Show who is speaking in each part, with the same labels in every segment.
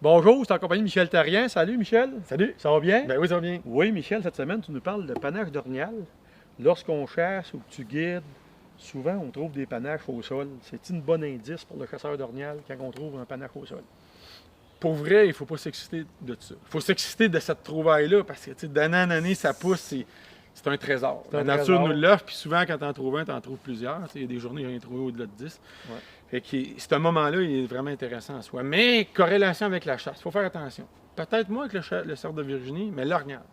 Speaker 1: Bonjour, c'est en compagnie de Michel Therrien. Salut Michel.
Speaker 2: Salut!
Speaker 1: Ça va bien?
Speaker 2: Ben oui, ça va bien.
Speaker 1: Oui, Michel, cette semaine, tu nous parles de panache d'orignal. Lorsqu'on chasse ou que tu guides, souvent on trouve des panaches au sol. C'est une bonne indice pour le chasseur d'orignal quand on trouve un panache au sol.
Speaker 2: Pour vrai, il ne faut pas s'exciter de ça. Il faut s'exciter de cette trouvaille-là parce que d'année en année, ça pousse, c'est un trésor.
Speaker 1: C'est un
Speaker 2: La nature
Speaker 1: trésor.
Speaker 2: nous l'offre, puis souvent, quand tu en trouves un, tu en trouves plusieurs. Il y a des journées, j'en ai trouvé au-delà de 10.
Speaker 1: Ouais.
Speaker 2: Fait que ce moment-là, il est vraiment intéressant en soi. Mais corrélation avec la chasse, il faut faire attention. Peut-être moins avec le cerf de Virginie, mais l'orignal.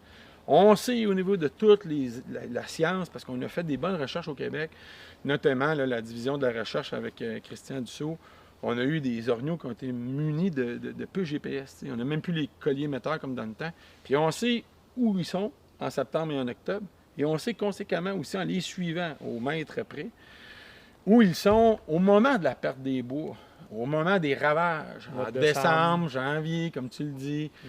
Speaker 2: On sait au niveau de toute la science, parce qu'on a fait des bonnes recherches au Québec, notamment là, la division de la recherche avec Christian Dussault. On a eu des orignaux qui ont été munis de peu GPS. On n'a même plus les colliers metteurs comme dans le temps. Puis on sait où ils sont en septembre et en octobre. Et on sait conséquemment aussi en les suivant au mètre près où ils sont au moment de la perte des bois, au moment des ravages,
Speaker 1: Mois
Speaker 2: en
Speaker 1: de
Speaker 2: décembre, janvier, comme tu le dis.
Speaker 1: Mm.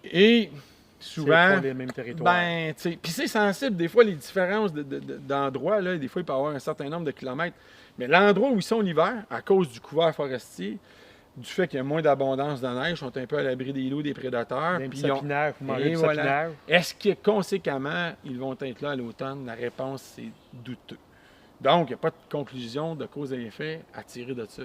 Speaker 2: Et
Speaker 1: C'est
Speaker 2: souvent,
Speaker 1: pas les mêmes territoires.
Speaker 2: ben, tu sais, puis c'est sensible, des fois, les différences d'endroits, là, des fois, il peut y avoir un certain nombre de kilomètres. Mais l'endroit où ils sont l'hiver, à cause du couvert forestier, du fait qu'il y a moins d'abondance de neige, sont un peu à l'abri des loups, des prédateurs.
Speaker 1: Même
Speaker 2: puis ils ont-
Speaker 1: sapinage, vous mangez
Speaker 2: Et
Speaker 1: du
Speaker 2: voilà.
Speaker 1: sapinage.
Speaker 2: Est-ce que conséquemment, ils vont être là à l'automne? La réponse, c'est douteux. Donc, il n'y a pas de conclusion de cause et effet à tirer de ça.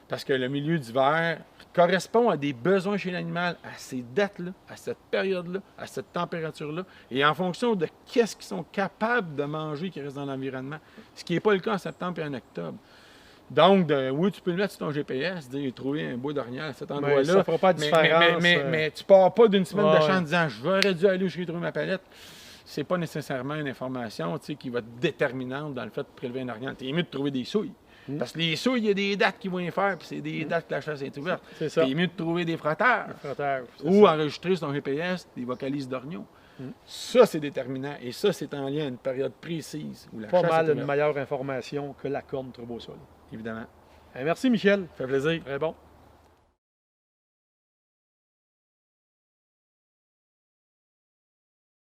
Speaker 2: Parce que le milieu d'hiver correspond à des besoins chez l'animal à ces dates-là, à cette période-là, à cette température-là, et en fonction de qu'est-ce qu'ils sont capables de manger qui reste dans l'environnement. Ce qui n'est pas le cas en septembre et en octobre. Donc, oui, tu peux le mettre sur ton GPS, dire trouver un bois d'orignal à cet
Speaker 1: Mais
Speaker 2: endroit-là.
Speaker 1: ça ne fera pas de différence.
Speaker 2: Mais tu pars pas d'une semaine de
Speaker 1: Ouais.
Speaker 2: champ en disant j'aurais dû aller où j'ai trouvé ma palette. C'est pas nécessairement une information qui va être déterminante dans le fait de prélever un orignal. C'est mieux de trouver des souilles. Parce que les souilles, il y a des dates qu'ils vont y faire, puis c'est des dates que la chasse est ouverte.
Speaker 1: C'est ça.
Speaker 2: C'est mieux de trouver des frotteurs.
Speaker 1: Frotteurs, c'est
Speaker 2: Ou
Speaker 1: ça.
Speaker 2: enregistrer sur ton GPS des vocalises d'orignaux.
Speaker 1: Mm.
Speaker 2: Ça, c'est déterminant. Et ça, c'est en lien à une période précise où la
Speaker 1: Pas
Speaker 2: chasse
Speaker 1: mal
Speaker 2: est
Speaker 1: une
Speaker 2: ouverte,
Speaker 1: meilleure information que la corne trouve au sol.
Speaker 2: évidemment.
Speaker 1: Merci Michel.
Speaker 2: Ça fait plaisir.
Speaker 1: Très bon.